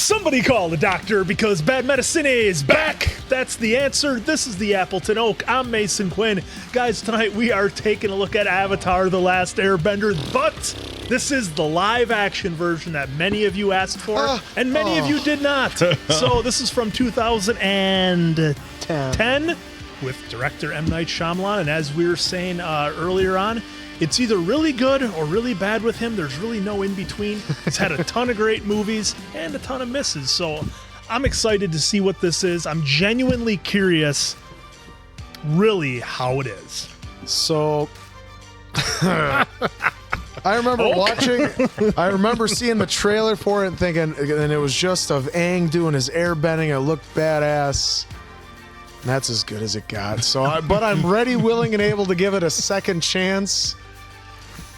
Somebody call the doctor because bad medicine is back. That's the answer. This is the Appleton Oak. I'm Mason Quinn. Guys, tonight we are taking a look at Avatar: The Last Airbender, but this is the live action version that many of you asked for, and many of you did not. So this is from 2010 with director M. Night Shyamalan, and as we were saying earlier on, it's either really good or really bad with him. There's really no in between. He's had a ton of great movies and a ton of misses. So I'm excited to see what this is. I'm genuinely curious, really, how it is. So I remember I remember seeing the trailer for it and thinking, and it was just of Aang doing his airbending. It looked badass. And that's as good as it got. So, but I'm ready, willing, and able to give it a second chance.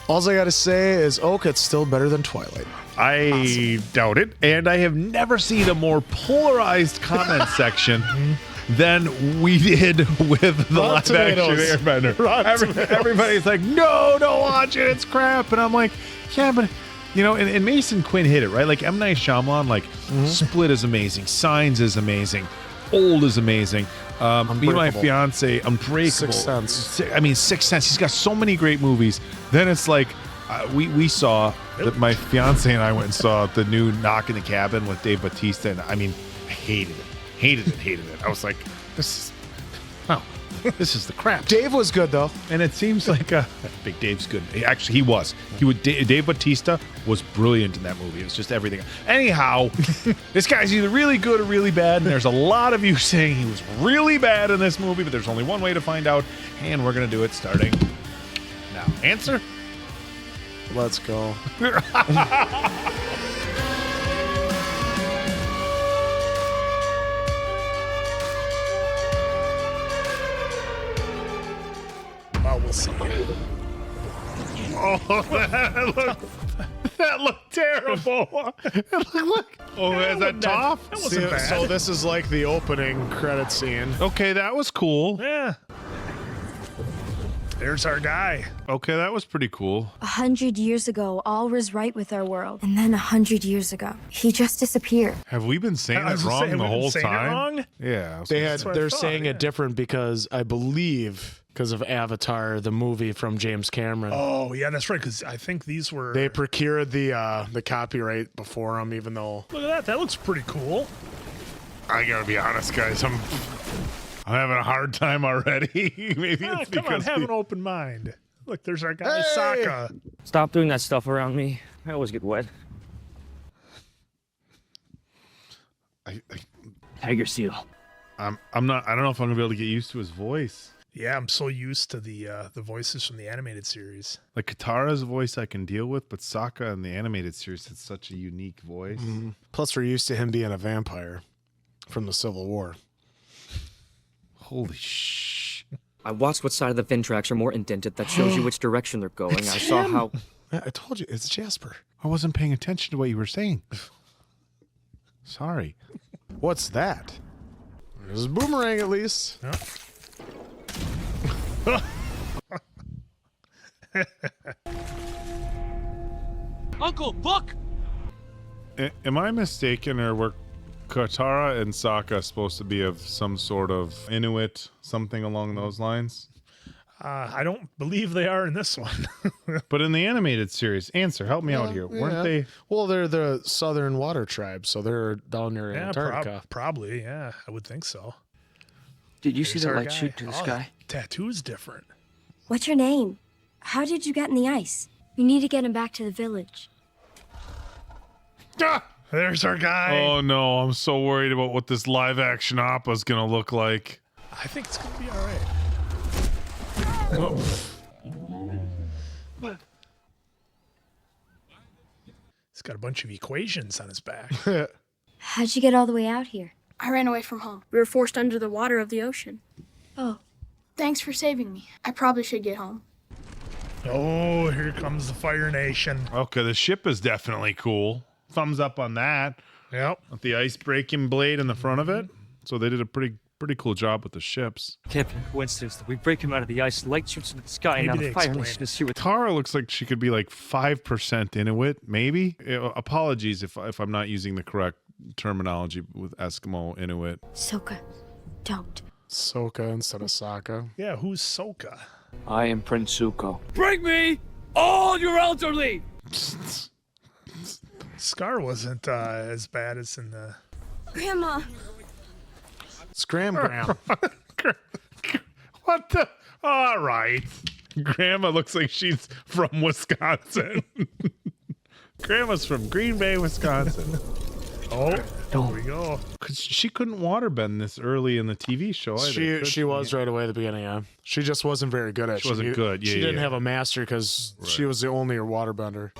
All I got to say is, Oak, it's still better than Twilight. I doubt it, and I have never seen a more polarized comment section than we did with the live action Airbender. Everybody's like, no, don't watch it, it's crap. And I'm like, yeah, but you know, and Mason Quinn hit it, right? Like M. Night Shyamalan, like Split is amazing, Signs is amazing, Old is amazing. Be My Fiance, Unbreakable. Sixth Sense. I mean, Sixth Sense. He's got so many great movies. Then it's like, we saw that my fiance and I went and saw the new Knock in the Cabin with Dave Bautista, and I mean, I hated it. I was like, this is the crap. Dave was good, though. And it seems like Big Dave's good. Actually, he was. Dave Bautista was brilliant in that movie. It was just everything. Anyhow, this guy's either really good or really bad, and there's a lot of you saying he was really bad in this movie, but there's only one way to find out, and we're going to do it starting now. Answer? Let's go. We'll see. Oh, that looked terrible. Oh, is that Toph? That wasn't bad. So this is like the opening credit scene. Okay, that was cool. Yeah. There's our guy. Okay, that was pretty cool. 100 years ago, all was right with our world. And then 100 years ago, he just disappeared. Have we been saying I was it gonna wrong say, the have we been whole saying it time? wrong? Yeah. They're saying it different because I believe because of Avatar, the movie from James Cameron. Oh, yeah, that's right, because I think these were... They procured the copyright before them, even though... Look at that. That looks pretty cool. I gotta be honest, guys. I'm having a hard time already. Maybe it's Come on, because have an open mind. Look, there's our guy, Sokka. Stop doing that stuff around me. I always get wet. Tiger seal. I'm not. I don't know if I'm gonna be able to get used to his voice. Yeah, I'm so used to the voices from the animated series. Like Katara's voice I can deal with, but Sokka in the animated series has such a unique voice. Plus, we're used to him being a vampire from the Civil War. Holy shh. I watched what side of the fin tracks are more indented. That shows you which direction they're going. I saw how... I told you, it's Jasper. I wasn't paying attention to what you were saying. Sorry. What's that? There's a boomerang, at least. Uncle, look! Am I mistaken, or were Katara and Sokka supposed to be of some sort of Inuit, something along those lines? I don't believe they are in this one. But in the animated series, help me out here. Weren't they? Well, they're the Southern Water Tribe, so they're down near Antarctica. Probably, yeah. I would think so. Did you see There's that our light guy. shoot to the sky? Tattoo's different. What's your name? How did you get in the ice? We need to get him back to the village. There's our guy. Oh no, I'm so worried about what this live action Appa is gonna look like. I think it's gonna be all right. He's got a bunch of equations on his back. How'd you get all the way out here? I ran away from home. We were forced under the water of the ocean. Oh. Thanks for saving me. I probably should get home. Oh, here comes the Fire Nation. Okay, the ship is definitely cool. Thumbs up on that. Yep. With the ice breaking blade in the front of it. So they did a pretty cool job with the ships. Can't be a coincidence that we break him out of the ice, light shoots into the sky, and now Maybe the they Fire explain Nation is here with... Tara looks like she could be like 5% Inuit, maybe. Apologies if I'm not using the correct terminology with Eskimo, Inuit. Sokka, don't. Sokka instead of Sokka. Yeah, who's Sokka? I am Prince Zuko. Bring me all your elderly! Scar wasn't as bad as in the... Grandma. Scram Gram. What the? All right. Grandma looks like she's from Wisconsin. Grandma's from Green Bay, Wisconsin. Oh, there we go. Because she couldn't waterbend this early in the TV show either. She was right away at the beginning, yeah. She just wasn't very good at it. She wasn't good, yeah, She didn't yeah. have a master because she was the only waterbender.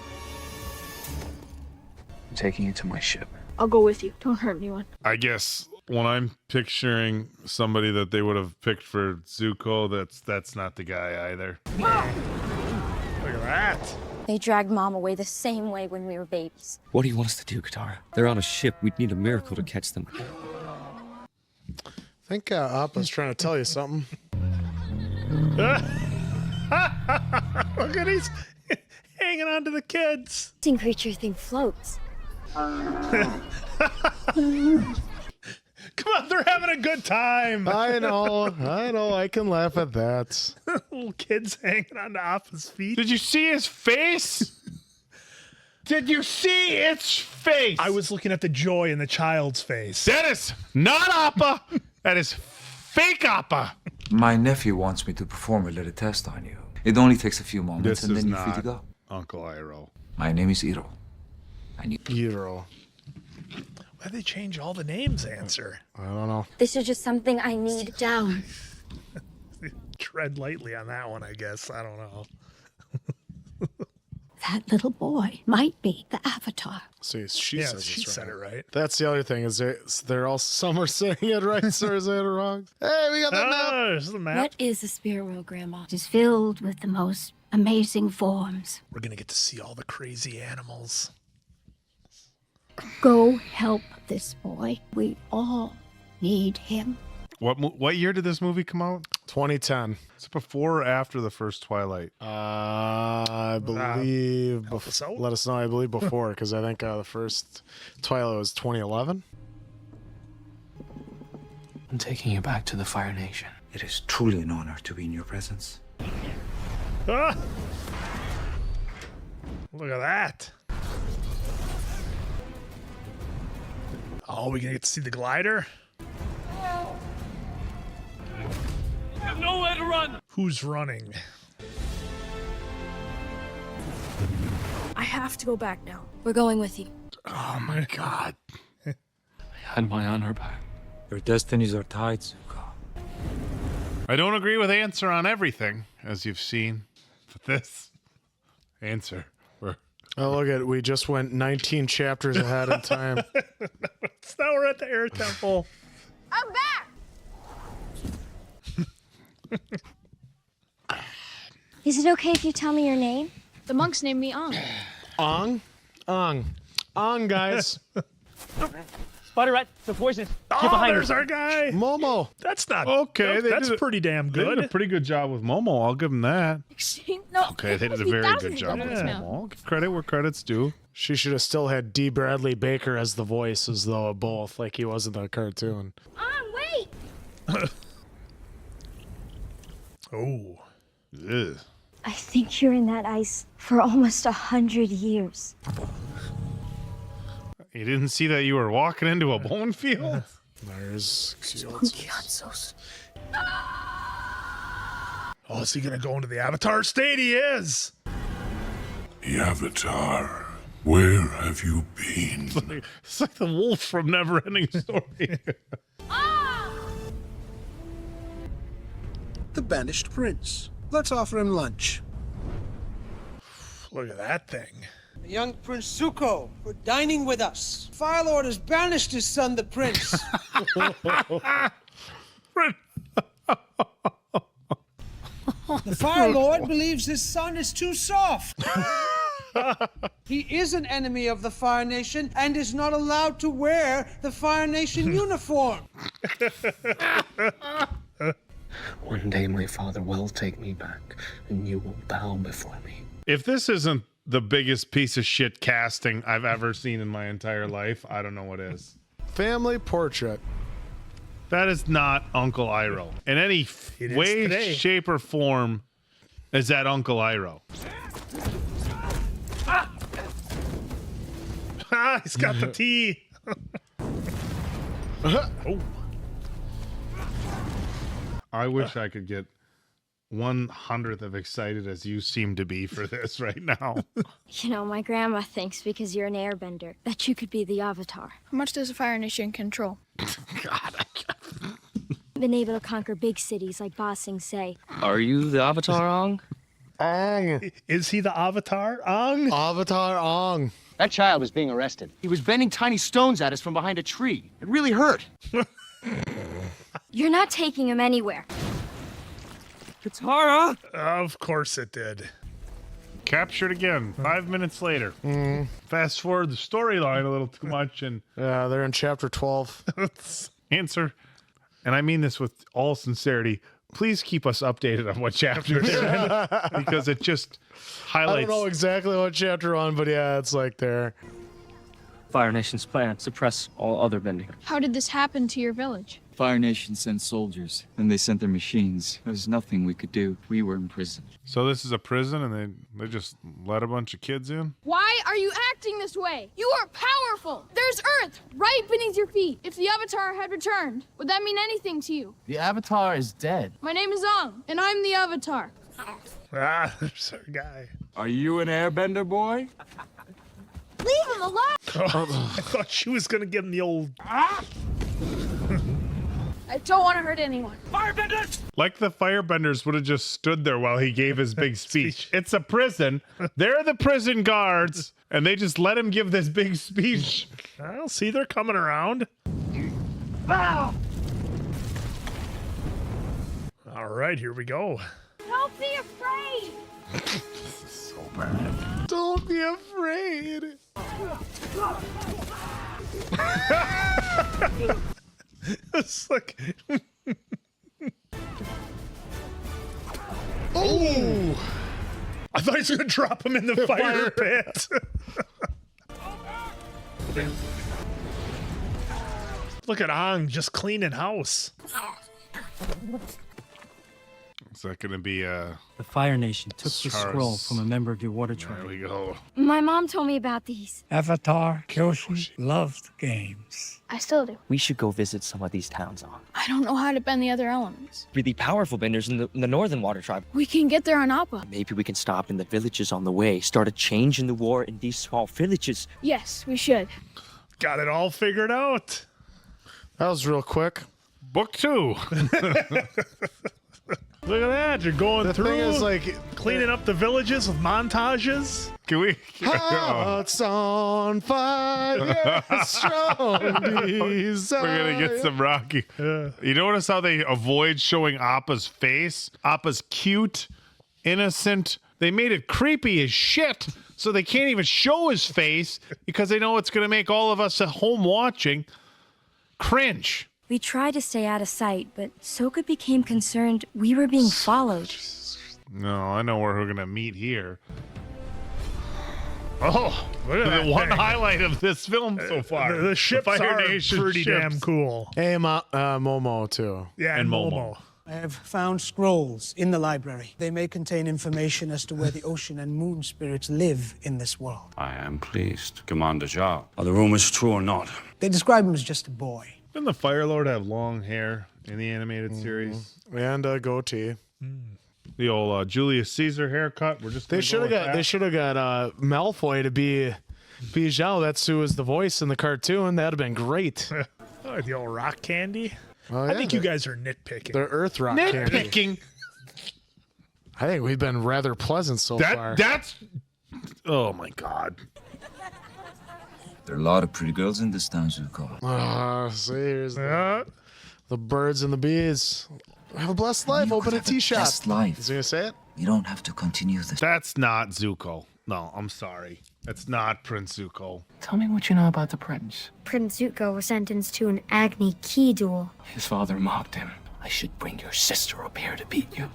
I'm taking you to my ship. I'll go with you. Don't hurt anyone. I guess when I'm picturing somebody that they would have picked for Zuko, that's not the guy either. Look at that. They dragged Mom away the same way when we were babies. What do you want us to do, Katara? They're on a ship. We'd need a miracle to catch them. I think Appa's trying to tell you something. Look at he's hanging on to the kids. This creature thing floats. Come on, they're having a good time. I know, I can laugh at that. Little kids hanging on to Appa's feet. Did you see his face? Did you see its face? I was looking at the joy in the child's face. That is not Appa. That is fake Appa. My nephew wants me to perform a little test on you. It only takes a few moments This and is then you're free to not go. Uncle Iroh. My name is Iroh. And you... Iroh. Why'd they change all the names, Answer? I don't know. This is just something I need. Sit down. Tread lightly on that one, I guess. I don't know. That little boy might be the Avatar. See, she Yeah, says she it's said right. it right. That's the other thing is they're all some are saying it right, some are saying it wrong. Hey, we got that map. Oh, there's the map. What is the spirit world, Grandma? It is filled with the most amazing forms. We're going to get to see all the crazy animals. Go help this boy. We all need him. What year did this movie come out? 2010. It's before or after the first Twilight. I believe. help us out? Let us know. I believe before, because I think the first Twilight was 2011. I'm taking you back to the Fire Nation. It is truly an honor to be in your presence. Ah! Look at that. Oh, we going to get to see the glider? You have nowhere to run! Who's running? I have to go back now. We're going with you. Oh my God. I had my honor back. Your destinies are tied, Zuko. I don't agree with Answer on everything, as you've seen. But this Answer. Oh, look at it. We just went 19 chapters ahead in time. So now we're at the air temple. I'm back! Is it okay if you tell me your name? The monks named me Aang. Aang? Aang, guys. Spider Rat, the poison. Oh, there's our guy. Momo. That's not Okay, they That's did it- pretty damn They did a good. pretty good job with Momo. I'll give them that. No, Okay, they did a must be very good thousands job of with them Momo. now. I'll give credit where credit's due. She should have still had D. Bradley Baker as the voice, as though of both, like he was in the cartoon. Aang, wait! Oh. Ugh. I think you're in that ice for almost 100 years. You didn't see that you were walking into a bone field? There's. Oh, is he going to go into the Avatar state? He is. The Avatar, where have you been? It's like the wolf from Neverending Story. The banished prince. Let's offer him lunch. Look at that thing. Young Prince Zuko, for dining with us. Fire Lord has banished his son, the prince. The Fire Lord believes his son is too soft. He is an enemy of the Fire Nation and is not allowed to wear the Fire Nation uniform. One day my father will take me back, and you will bow before me. If this isn't the biggest piece of shit casting I've ever seen in my entire life. I don't know what is. Family portrait. That is not Uncle Iroh. In any way, today. shape, or form is that Uncle Iroh. Ah, he's got the tea. Oh. I wish I could get 1/100th of excited as you seem to be for this right now. You know, my grandma thinks because you're an airbender that you could be the Avatar. How much does a Fire Nation control? Been able to conquer big cities like Ba Sing Se. Are you the Avatar, Aang? Aang. Is he the Avatar? Aang? Avatar Aang. That child was being arrested. He was bending tiny stones at us from behind a tree. It really hurt. You're not taking him anywhere. Katara! Of course it did. Captured again, 5 minutes later. Fast forward the storyline a little too much and Yeah, they're in chapter 12. answer. And I mean this with all sincerity. Please keep us updated on what chapter they're in, because it just I highlights. don't know exactly what chapter on, but yeah, it's like there. Fire Nation's plan, suppress all other bending. How did this happen to your village? Fire Nation sent soldiers, and they sent their machines. There was nothing we could do. We were in prison. So this is a prison, and they just let a bunch of kids in. Why are you acting this way? You are powerful. There's Earth right beneath your feet. If the Avatar had returned, would that mean anything to you? The Avatar is dead. My name is Aang, and I'm the Avatar. Ah, there's our guy. Are you an airbender, boy? Leave him alone! I thought she was going to give him the old... I don't want to hurt anyone. Firebenders! Like the firebenders would have just stood there while he gave his big speech. It's a prison. They're the prison guards, and they just let him give this big speech. I'll see they're coming around. All right, here we go. Don't be afraid! So bad. Don't be afraid. It's like... Oh! I thought he was going to drop him in the fire pit. Look at Aang just cleaning house. Is that going to be The Fire Nation took the Stars. scroll from a member of your water There tribe. we go. My mom told me about these. Avatar Kyoshi loved games. I still do. We should go visit some of these towns, Aang. I don't know how to bend the other elements. Really powerful benders in the northern water tribe. We can get there on Appa. Maybe we can stop in the villages on the way, start a change in the war in these small villages. Yes, we should. Got it all figured out. That was real quick. Book 2. Look at that. You're going The through, thing is, like, cleaning up the villages with montages. Can we? Hearts on fire, strong desire. We're gonna get some Rocky. You notice how they avoid showing Appa's face? Appa's cute, innocent. They made it creepy as shit, so they can't even show his face because they know it's gonna make all of us at home watching cringe. We tried to stay out of sight, but Sokka became concerned we were being followed. No, I know where we're gonna meet here. Oh, look at The that one thing. highlight of this film so far. The ships Fire are Nation pretty ships. damn cool. Hey, Momo, too. Yeah, And and Momo. Momo. I have found scrolls in the library. They may contain information as to where the ocean and moon spirits live in this world. I am pleased, Commander Zhao. Are the rumors true or not? They describe him as just a boy. Didn't the Fire Lord have long hair in the animated series? And a goatee. The old Julius Caesar haircut. We're just They should have got. They should have got Malfoy to be Zhao. That's who was the voice in the cartoon. That'd have been great. Oh, the old rock candy. Oh, I yeah, think you guys are nitpicking. They're Earth Rock candy. Nitpicking. I think we've been rather pleasant so far. That's. Oh my God. There are a lot of pretty girls in this town, Zuko. See, here's the birds and the bees. Have a blessed life. You Open could a have tea shop. blessed life. Is he gonna say it? You don't have to continue this. That's not Zuko. No, I'm sorry. That's not Prince Zuko. Tell me what you know about the prince. Prince Zuko was sentenced to an Agni Ki duel. His father mocked him. I should bring your sister up here to beat you.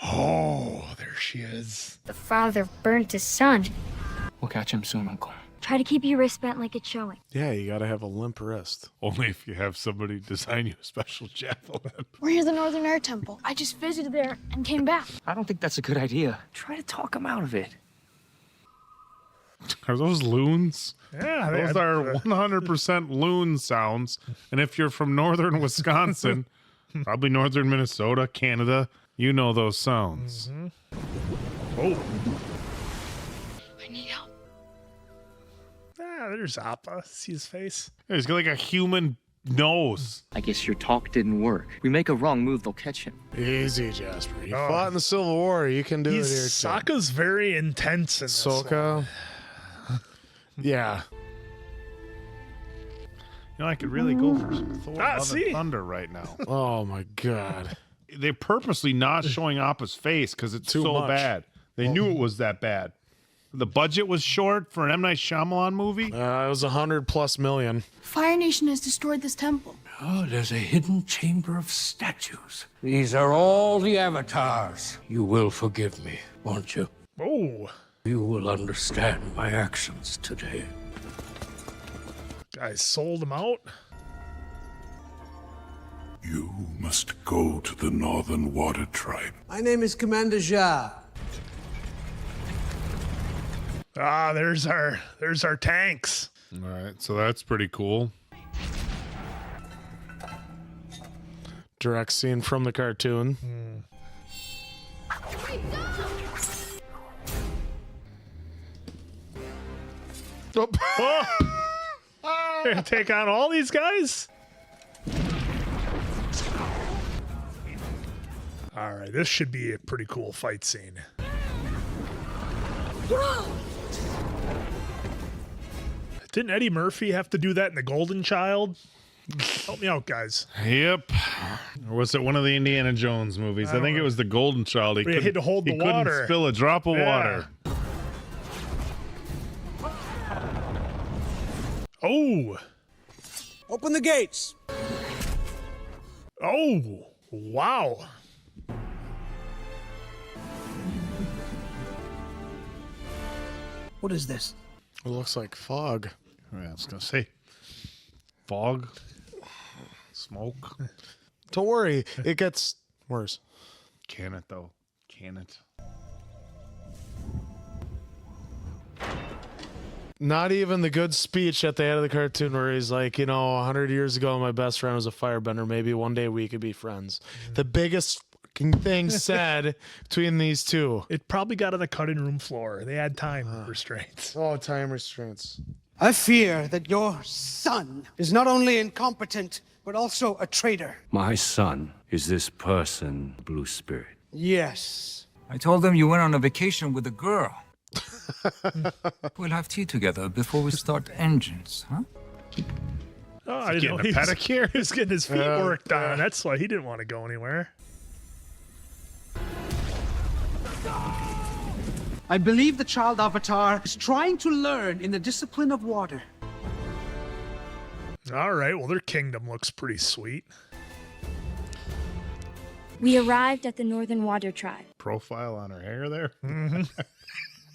Oh, there she is. The father burnt his son. We'll catch him soon, Uncle. Try to keep your wrist bent like it's showing. Yeah, you gotta have a limp wrist. Only if you have somebody design you a special javelin. We're near the Northern Air Temple. I just visited there and came back. I don't think that's a good idea. Try to talk him out of it. Are those loons? Yeah, Those are 100% loon sounds. And if you're from northern Wisconsin, probably northern Minnesota, Canada, you know those sounds. Oh. I need help. Ah, there's Appa. See his face? He's got like a human nose. I guess your talk didn't work. We make a wrong move, they'll catch him. Easy, Jasper. You fought in the Civil War. You can do it here, too. Sokka's very intense in this Sokka. one. Yeah. You know, I could really go for some Thor Love and see? Thunder right now. Oh, my God. They're purposely not showing Appa's face because it's Too so much. bad. They knew it was that bad. The budget was short for an M. Night Shyamalan movie. It was $100+ million. Fire Nation has destroyed this temple. Oh, there's a hidden chamber of statues. These are all the avatars. You will forgive me, won't you? Oh. You will understand my actions today. Guys sold him out. You must go to the Northern Water Tribe. My name is Commander Jha. Ah, there's our tanks. All right, so that's pretty cool. Direct scene from the cartoon. Oh. They're gonna take on all these guys? All right, this should be a pretty cool fight scene. Didn't Eddie Murphy have to do that in The Golden Child? Help me out, guys. Yep. Or was it one of the Indiana Jones movies? I think it was The Golden Child. He had to hold the water. couldn't spill a drop of water. Oh. Open the gates. Oh. Wow. What is this? It looks like fog. Yeah, I was going to say. Fog. Smoke. Don't worry. It gets worse. Can it, though? Can it? Not even the good speech at the end of the cartoon where he's like, 100 years ago, my best friend was a firebender. Maybe one day we could be friends. The biggest fucking thing said between these two. It probably got on the cutting room floor. They had time restraints. Oh, time restraints. I fear that your son is not only incompetent, but also a traitor. My son is this person, Blue Spirit. Yes. I told them you went on a vacation with a girl. We'll have tea together before we start engines, huh? Oh, I didn't know he was getting his feet worked on. That's why he didn't want to go anywhere. I believe the child avatar is trying to learn in the discipline of water. All right, well, their kingdom looks pretty sweet. We arrived at the Northern Water Tribe. Profile on her hair there.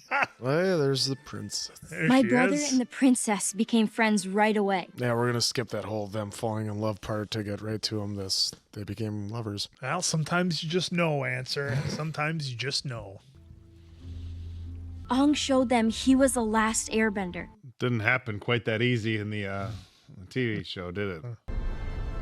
Hey, there's the princess. My brother and the princess became friends right away. Yeah, we're gonna skip that whole them falling in love part to get right to them. They became lovers. Well, sometimes you just know, Answer. Sometimes you just know. Aang showed them he was the last airbender. Didn't happen quite that easy in the TV show, did it?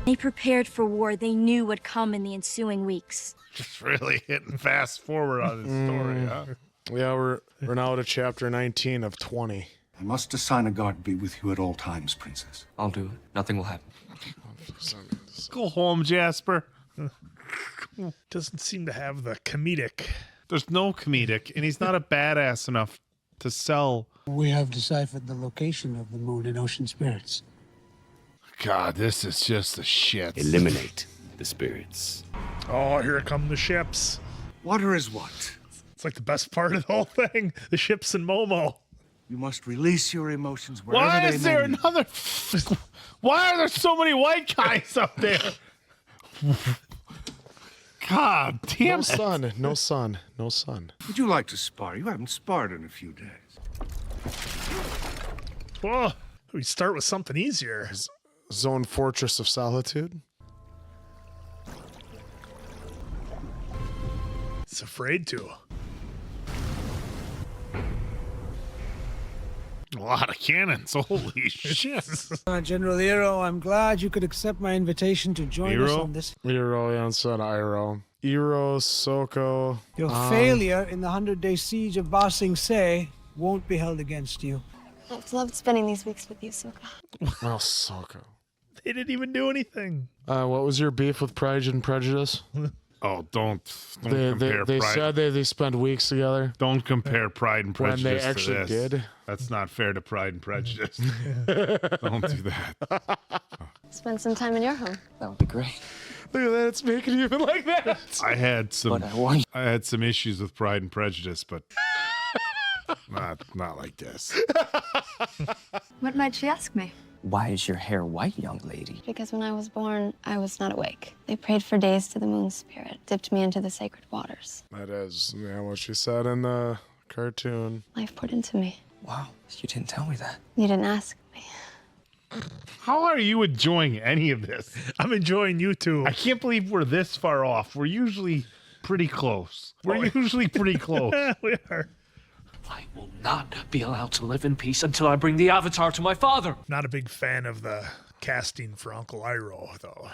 They prepared for war they knew would come in the ensuing weeks. Just really hitting fast forward on his story, huh? Yeah, we're now to chapter 19 of 20. I must assign a guard to be with you at all times, Princess. I'll do it. Nothing will happen. Go home, Jasper. Doesn't seem to have the comedic. There's no comedic, and he's not a badass enough to sell. We have deciphered the location of the moon and ocean spirits. God, this is just the shit. Eliminate the spirits. Oh, here come the ships. Water is what? It's like the best part of the whole thing. The ships and Momo. You must release your emotions wherever Why they is there may be. another? Why are there so many white guys up there? God damn No it. sun, no sun, no sun. Would you like to spar? You haven't sparred in a few days. Whoa. We start with something easier. Zone Fortress of Solitude. It's afraid to. A lot of cannons. Holy shit. General Iroh, I'm glad you could accept my invitation to join us on this. Iroh, yeah, instead of Iroh. Iroh, Sokka. Your failure in the 100-day siege of Ba Sing Se won't be held against you. I've loved spending these weeks with you, Sokka. Oh, Sokka. They didn't even do anything. What was your beef with Pride and Prejudice? Oh, don't compare they Pride. said they spent weeks together. Don't compare Pride and Prejudice when they actually to this. did. That's not fair to Pride and Prejudice. Don't do that. Spend some time in your home. That would be great. Look at that, it's making you even like that. I had some issues with Pride and Prejudice, but not like this. What might she ask me? Why is your hair white, young lady? Because when I was born, I was not awake. They prayed for days to the moon spirit, dipped me into the sacred waters. That is what she said in the cartoon. Life poured into me. Wow, you didn't tell me that. You didn't ask me. How are you enjoying any of this? I'm enjoying you too. I can't believe we're this far off. We're usually pretty close. We're usually pretty close. We are. I will not be allowed to live in peace until I bring the Avatar to my father. Not a big fan of the casting for Uncle Iroh, though.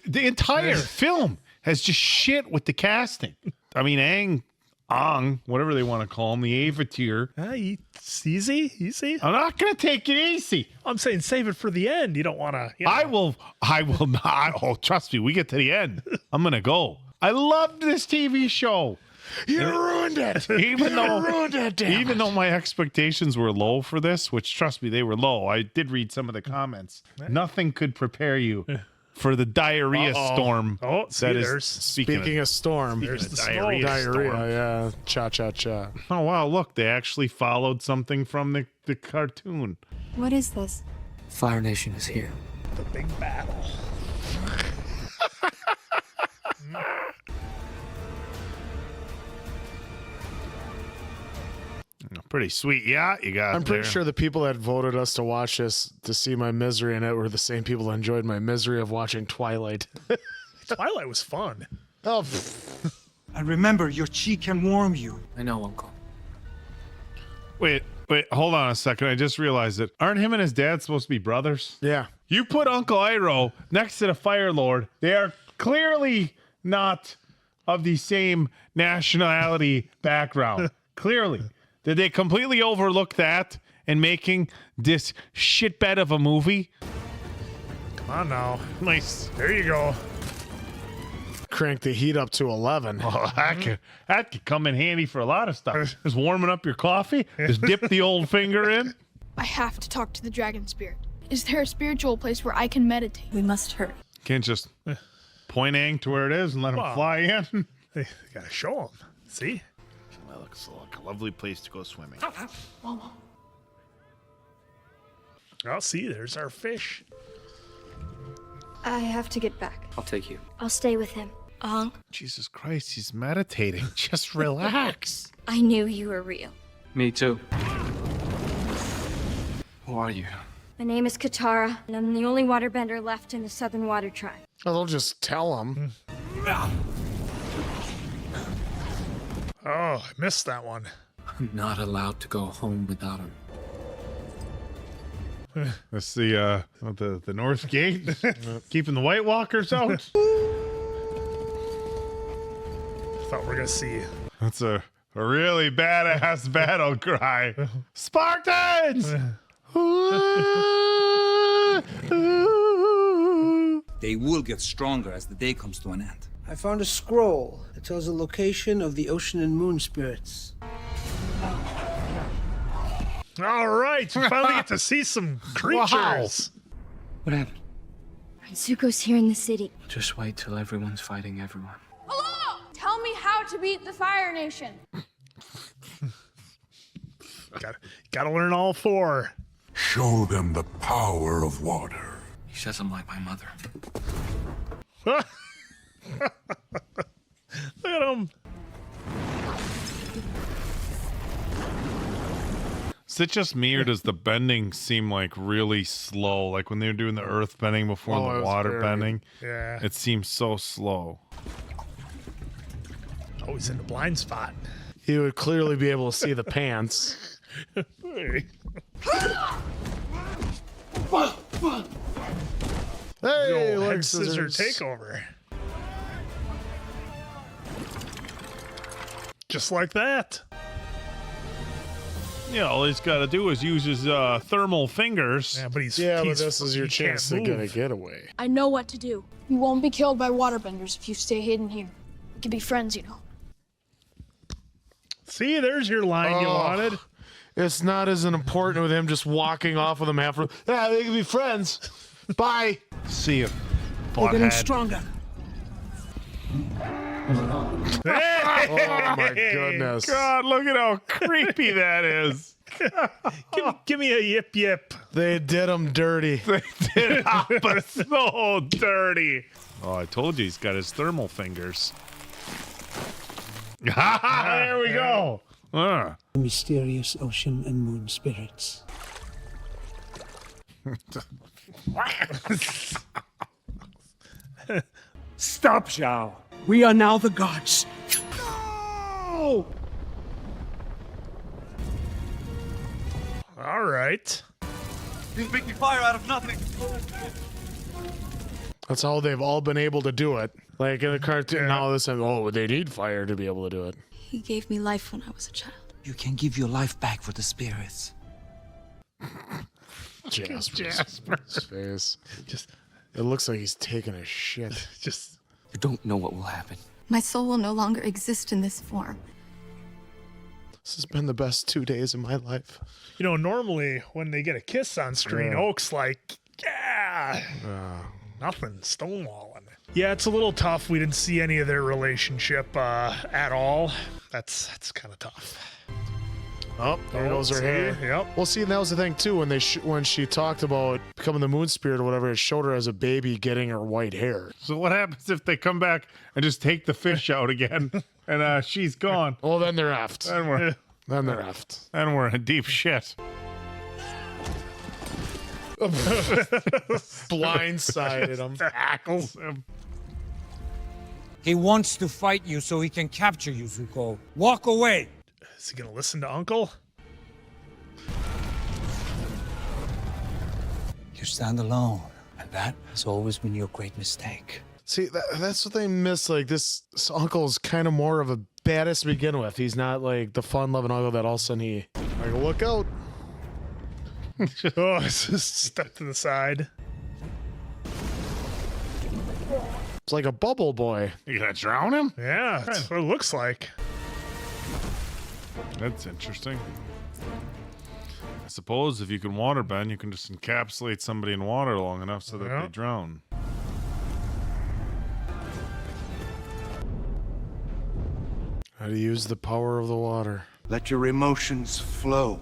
The entire film has just shit with the casting. I mean, Aang, whatever they want to call him, the Avatar. Easy. I'm not going to take it easy. I'm saying save it for the end. You don't want to. You know. I will not. Oh, trust me, we get to the end. I'm going to go. I loved this TV show. You ruined it. Even Even though my expectations were low for this, which trust me, they were low. I did read some of the comments. Nothing could prepare you for the diarrhea storm. Oh, see, that is there's speaking of storm. There's the diarrhea. storm. Yeah. Cha. Oh wow, look, they actually followed something from the cartoon. What is this? Fire Nation is here. The big battle. Pretty sweet. Yeah, you got I'm pretty sure the people that voted us to watch this to see my misery in it were the same people that enjoyed my misery of watching Twilight. Twilight was fun. Oh, And remember, your chi can warm you. I know, Uncle. Wait, hold on a second. I just realized it. Aren't him and his dad supposed to be brothers? yeah. You put Uncle Iroh next to the Fire Lord. They are clearly not of the same nationality background. Clearly. Did they completely overlook that in making this shitbed of a movie? Come on now. Nice. There you go. Crank the heat up to 11. Oh, that could come in handy for a lot of stuff. Just warming up your coffee. Just dip the old finger in. I have to talk to the dragon spirit. Is there a spiritual place where I can meditate? We must hurry. Can't just point Aang to where it is and let him fly in. They gotta show him. See? That looks like a lovely place to go swimming. Momo. Oh, see, there's our fish. I have to get back. I'll take you. I'll stay with him. Aang, Jesus Christ, he's meditating. Just relax. I knew you were real. Me too. Who are you? My name is Katara, and I'm the only waterbender left in the Southern Water Tribe. Oh, they'll just tell him. Oh, I missed that one. I'm not allowed to go home without him. That's the North Gate, keeping the White Walkers out. Thought we were gonna see. That's a really badass battle cry. Spartans! They will get stronger as the day comes to an end. I found a scroll that tells the location of the ocean and moon spirits. All right, we finally get to see some creatures. What happened? Zuko's here in the city. Just wait till everyone's fighting everyone. Hello! Tell me how to beat the Fire Nation. Gotta learn all four. Show them the power of water. He says I'm like my mother. Look at him. Is it just me, or does the bending seem like really slow? Like when they were doing the earth bending before Oh, it the was water very- bending? Yeah. It seems so slow. Oh, he's in the blind spot. He would clearly be able to see the pants. Hey. Hey, Yo, like head scissor scissors. takeover. Just like that. Yeah, all he's got to do is use his thermal fingers. Yeah, but he's But this is your he can't chance to get a move. getaway. I know what to do. You won't be killed by waterbenders if you stay hidden here. We can be friends, you know. See, there's your line you Oh. wanted. It's not as important with him just walking off with him half. Yeah, they can be friends. Bye. See you, We're getting butthead. stronger. Oh my goodness. God, look at how creepy that is. Give me a yip yip. They did him dirty. They did Appa so dirty. Oh, I told you he's got his thermal fingers. There we go. Mysterious ocean and moon spirits. Stop, Zhao. We are now the gods. Oh! All right. He's making fire out of nothing. That's how they've all been able to do it. Like in the cartoon, now this time, oh, they need fire to be able to do it. He gave me life when I was a child. You can give your life back for the spirits. Jasper's face. It looks like he's taking a shit. You don't know what will happen. My soul will no longer exist in this form. This has been the best 2 days of my life. You know, normally when they get a kiss on screen, Yeah. Oak's like, yeah, nothing, stonewalling. Yeah, it's a little tough. We didn't see any of their relationship at all. That's kind of tough. Oh, there goes her see? hair. Yep. Well, see, and that was the thing too. When when she talked about becoming the moon spirit or whatever, it showed her as a baby getting her white hair. So what happens if they come back and just take the fish out again, and she's gone? Well, then they're effed. Then they're effed. And we're in deep shit. Blindsided him. Tackles him. He wants to fight you so he can capture you, Zuko. Walk away. Is he gonna listen to Uncle? You stand alone, and that has always been your great mistake. See, that's what they miss. Like this uncle's kind of more of a badass to begin with. He's not like the fun-loving uncle that all of a sudden he like look out. Oh, just step to the side. It's like a bubble boy. You gonna drown him? Yeah, that's what it looks like. That's interesting. I suppose if you can waterbend, you can just encapsulate somebody in water long enough so that they drown. How to use the power of the water. Let your emotions flow.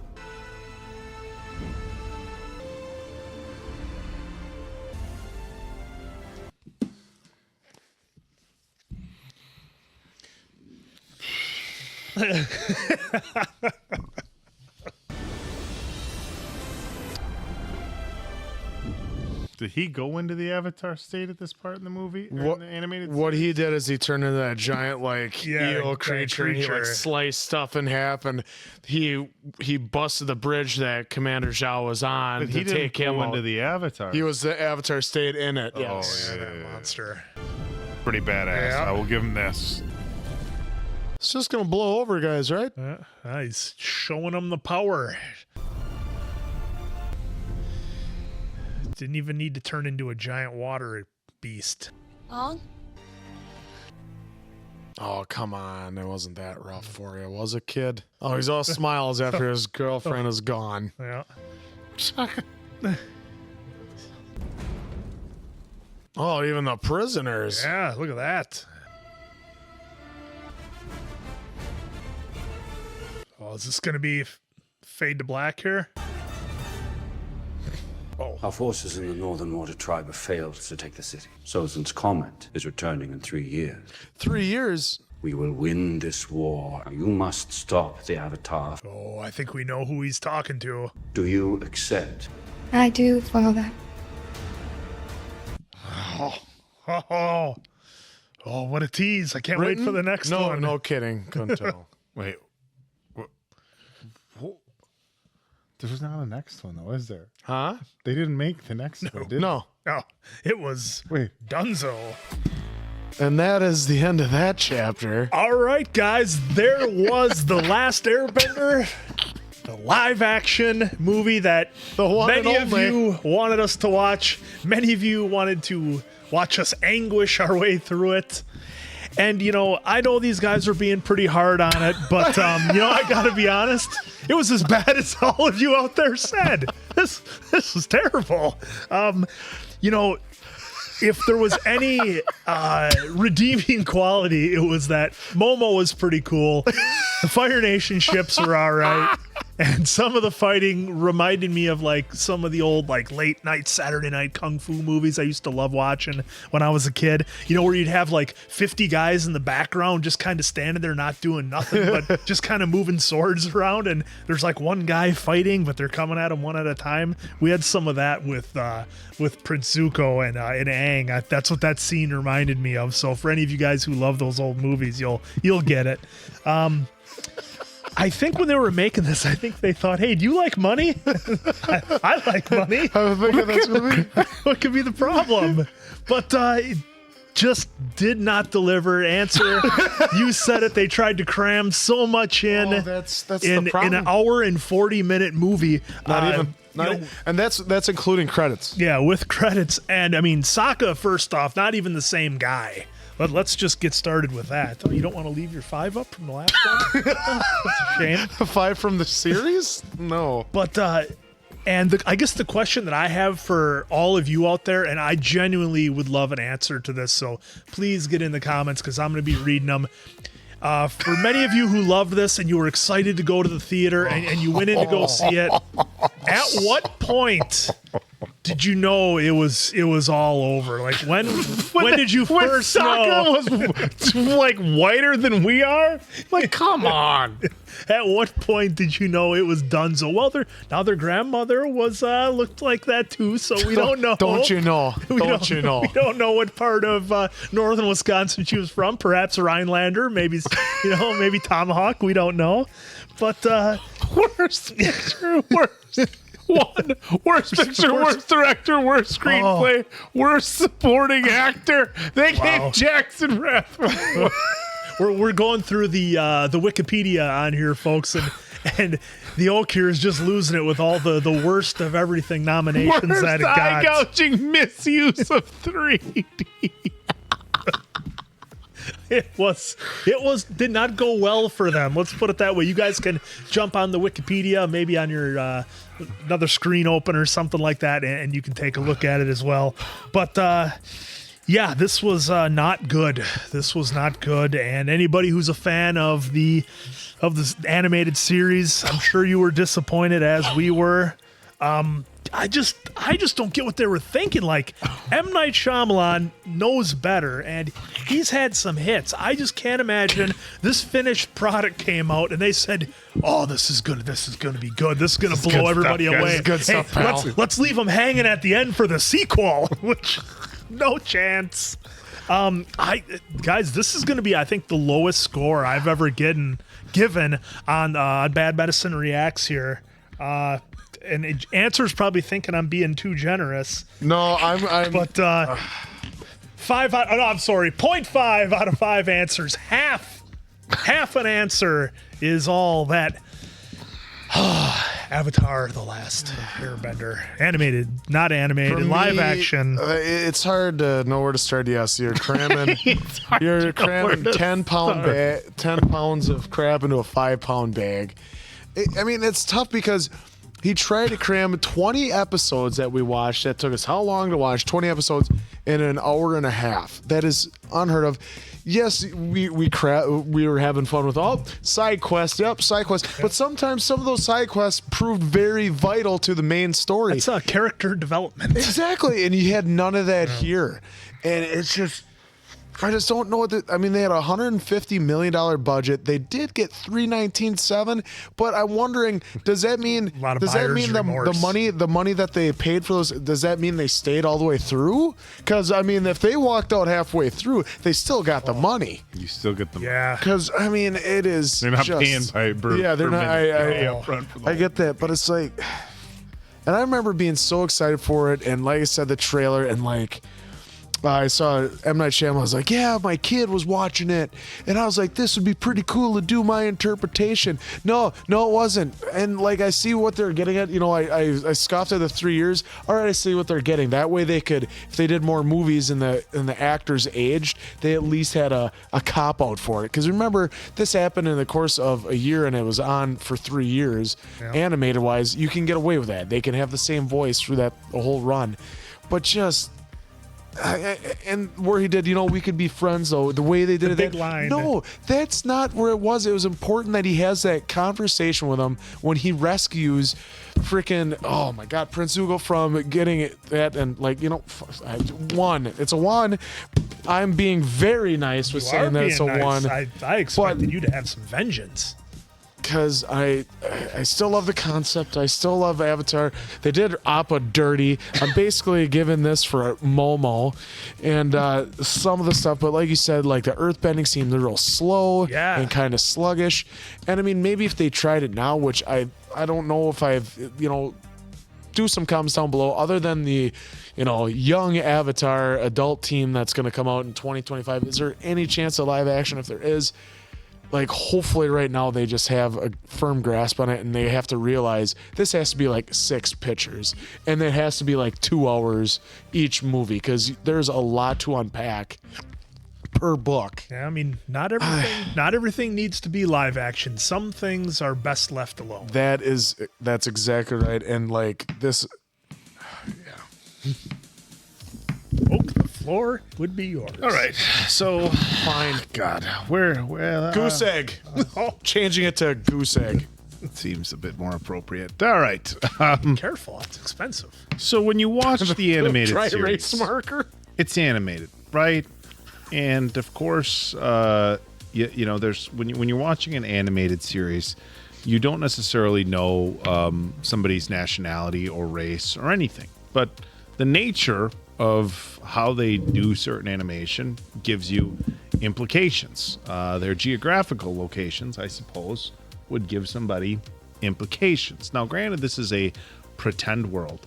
Did he go into the Avatar state at this part in the movie? Or in the animated What he did is he turned into that giant like eel that creature, and he like creature. sliced stuff in half, and he busted the bridge that Commander Zhao was on But to he didn't take him go out. into the Avatar. He was the Avatar state in it. Yes. Oh, That monster. Pretty badass. Yeah. I will give him this. It's just gonna blow over, guys, right? He's showing them the power. Didn't even need to turn into a giant water beast. Aang? Oh, come on. It wasn't that rough for you, was it, kid? Oh, he's all smiles after his girlfriend is gone. Yeah. Oh, even the prisoners. Yeah, look at that. Oh, is this going to be fade to black here? Our forces in the Northern Water Tribe have failed to take the city. Sozan's comment is returning in 3 years. 3 years? We will win this war. You must stop the Avatar. Oh, I think we know who he's talking to. Do you accept? I do, Father. Oh, what a tease. I can't wait for the next one. No kidding. Couldn't tell. Wait. There was not a next one, though, is there? Huh? They didn't make the next one, did they? No. No, it was Dunzo. And that is the end of that chapter. All right, guys, there was The Last Airbender, the live-action movie that many of you wanted us to watch. Many of you wanted to watch us anguish our way through it. And, I know these guys are being pretty hard on it, but, I got to be honest, it was as bad as all of you out there said. This was terrible. If there was any redeeming quality, it was that Momo was pretty cool. The Fire Nation ships were all right. And some of the fighting reminded me of some of the old late night Saturday night kung fu movies I used to love watching when I was a kid. Where you'd have 50 guys in the background just kind of standing there not doing nothing but just kind of moving swords around, and there's one guy fighting, but they're coming at him one at a time. We had some of that with Prince Zuko and Aang. That's what that scene reminded me of. So for any of you guys who love those old movies, you'll get it. I think when they were making this, I think they thought, hey, do you like money? I like money. I was thinking that's movie. What could be the problem? But it just did not deliver. Answer, you said it. They tried to cram so much in that's in the problem. an hour and 40-minute movie. And that's including credits. Yeah, with credits. And Sokka, first off, not even the same guy. But let's just get started with that. Oh, you don't want to leave your 5 up from the last one? That's a shame. 5 from the series? No. But, I guess the question that I have for all of you out there, and I genuinely would love an answer to this, so please get in the comments because I'm going to be reading them. For many of you who loved this and you were excited to go to the theater and you went in to go see it, at what point did you know it was all over? When did you first know? Was whiter than we are? Come on. At what point did you know it was Dunzo? Well, their grandmother was looked like that too, so we don't know. Don't you know? We don't know what part of northern Wisconsin she was from. Perhaps Rhinelander, maybe maybe Tomahawk. We don't know. But worst picture, worst picture, worst director, worst screenplay, worst supporting actor. They gave Jackson Rathbone. We're going through the Wikipedia on here, folks, and the Oak here is just losing it with all the worst of everything nominations worst that it got. Eye-gouging misuse of 3D. It did not go well for them. Let's put it that way. You guys can jump on the Wikipedia, maybe on your another screen open or something like that, and you can take a look at it as well. But yeah, this was not good. This was not good. And anybody who's a fan of this animated series, I'm sure you were disappointed as we were. I just don't get what they were thinking. M. Night Shyamalan knows better, and he's had some hits. I just can't imagine this finished product came out and they said, "Oh, this is gonna be good. This is gonna blow everybody away. This is good stuff, pal. Let's leave them hanging at the end for the sequel." Which, no chance. Guys, this is gonna be, I think, the lowest score I've ever given on Bad Medicine Reacts here. And Answer's probably thinking I'm being too generous. No, I'm. But 0.5 out of 5 answers. Half an answer is all that. Avatar: The Last Airbender, animated, not animated, For live me, action. It's hard to know where to start. Yes, you're cramming. You're cramming 10 pounds of crap into a 5-pound bag. It's tough because he tried to cram 20 episodes that we watched. That took us how long to watch? 20 episodes in an hour and a half. That is unheard of. Yes, we were having fun with side quests. Yep, side quests. But sometimes some of those side quests proved very vital to the main story. It's character development. Exactly, and you had none of that here. And it's just, I just don't know what I mean, they had a $150 million budget. They did get $319.7, but I'm wondering, does that mean the money that they paid for those, does that mean they stayed all the way through? Because I mean, if they walked out halfway through, they still got the money. You still get the money. Yeah. Because I mean, it is. They're not paying by yeah, they're not. I get that, but it's like, and I remember being so excited for it, and like I said, the trailer, and like. I saw M. Night Shyamalan. I was like, yeah, my kid was watching it. And I was like, this would be pretty cool to do my interpretation. No, it wasn't. And like, I see what they're getting at. You know, I scoffed at the 3 years. All right, I see what they're getting. That way they could, if they did more movies and the actors aged, they at least had a cop out for it. Because remember, this happened in the course of a year and it was on for 3 years. Yeah. Animated wise, you can get away with that. They can have the same voice through the whole run. But just... and where he did, you know, we could be friends though. The way they did big line. No, that's not where it was. It was important that he has that conversation with him when he rescues freaking, oh my God, Prince Zuko from getting that, and like, you know, it's a one. I'm being very nice with saying that it's a one. I expected you to have some vengeance. Because I still love the concept. I still love Avatar. They did Appa dirty. I'm basically giving this for Momo and some of the stuff. But like you said, like the earthbending seemed real slow and kind of sluggish. And I mean, maybe if they tried it now, which I don't know if I've, you know, do some comments down below other than the, you know, young Avatar adult team that's going to come out in 2025. Is there any chance of live action? If there is, like, hopefully right now they just have a firm grasp on it and they have to realize this has to be like 6 pictures and it has to be like 2 hours each movie because there's a lot to unpack per book. Yeah, I mean, not everything needs to be live action. Some things are best left alone. That's exactly right. And like this, Oak, the floor would be yours. All right, so fine. God, where goose egg. Changing it to goose egg. It seems a bit more appropriate. All right, careful, it's expensive. So when you watch the animated dry series, erase marker, it's animated, right? And of course, you know, there's when you're watching an animated series, you don't necessarily know somebody's nationality or race or anything, but the nature of how they do certain animation gives you implications. Their geographical locations, I suppose, would give somebody implications. Now, granted, this is a pretend world,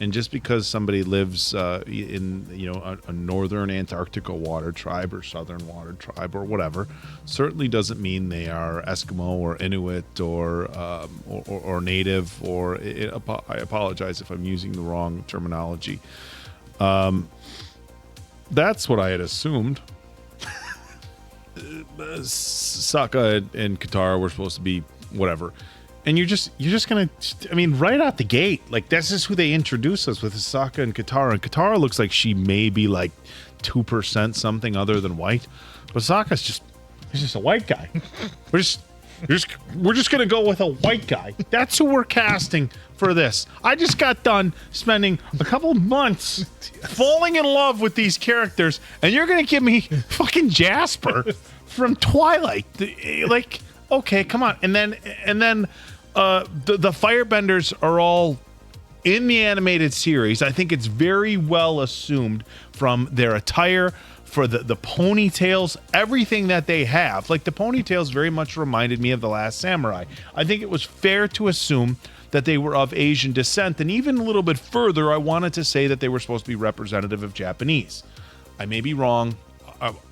and just because somebody lives in, you know, a northern Antarctica water tribe or southern water tribe or whatever, certainly doesn't mean they are Eskimo or Inuit or native. Or I apologize if I'm using the wrong terminology. That's what I had assumed. Sokka and Katara were supposed to be whatever, and you're just gonna, I mean, right out the gate, like this is who they introduce us with, is Sokka and Katara. And Katara looks like she may be like 2% something other than white, but Sokka's just a white guy. We're just gonna go with a white guy. That's who we're casting for this. I just got done spending a couple months falling in love with these characters, and you're gonna give me fucking Jasper from Twilight. Like, okay, come on. And then the Firebenders are all in the animated series. I think it's very well assumed from their attire, for the ponytails, everything that they have. Like, the ponytails very much reminded me of The Last Samurai. I think it was fair to assume that they were of Asian descent, and even a little bit further, I wanted to say that they were supposed to be representative of Japanese. I may be wrong,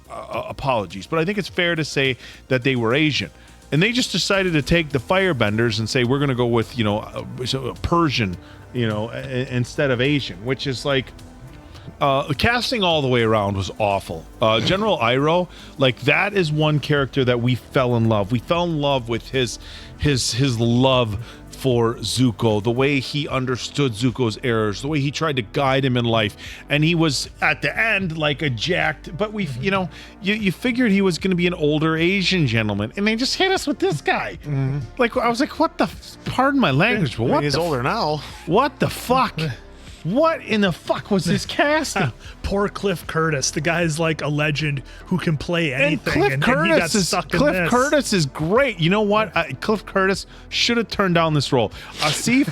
apologies, but I think it's fair to say that they were Asian. And they just decided to take the Firebenders and say, we're going to go with, you know, a Persian, you know, instead of Asian, which is like, casting all the way around was awful. General Iroh, like, that is one character that we fell in love. We fell in love with his love for Zuko, the way he understood Zuko's errors, the way he tried to guide him in life. And he was at the end like a jacked, but we, you know, you figured he was going to be an older Asian gentleman, and they just hit us with this guy. Like, I was like, what the, pardon my language, but what? He's older now. What the fuck? What in the fuck was this casting? Poor Cliff Curtis. The guy's like a legend who can play anything. And Cliff Curtis is great. You know what? Cliff Curtis should have turned down this role. Asif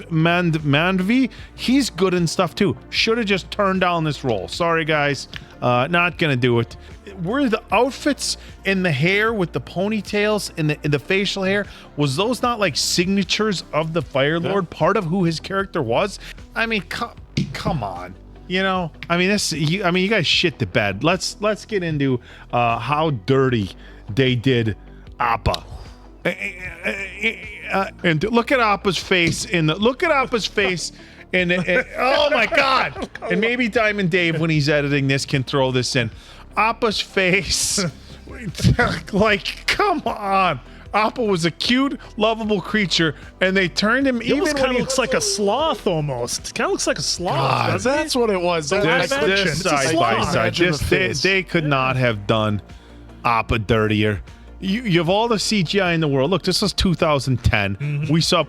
Mandvi, he's good in stuff too. Should have just turned down this role. Sorry, guys. Not gonna do it. Were the outfits and the hair with the ponytails and the facial hair, was those not like signatures of the Fire Lord, part of who his character was? I mean, come on. You know, I mean, you guys shit the bed. Let's get into how dirty they did Appa. And look at Appa's face and oh my God! And maybe Diamond Dave, when he's editing this, can throw this in. Appa's face, like, come on. Appa was a cute, lovable creature, and they turned him. He even kind of looks like a sloth, almost. Kind of looks like a sloth. That's what it was. This side by side, they could not have done Appa dirtier. You have all the CGI in the world. Look, this was 2010. Mm-hmm. We saw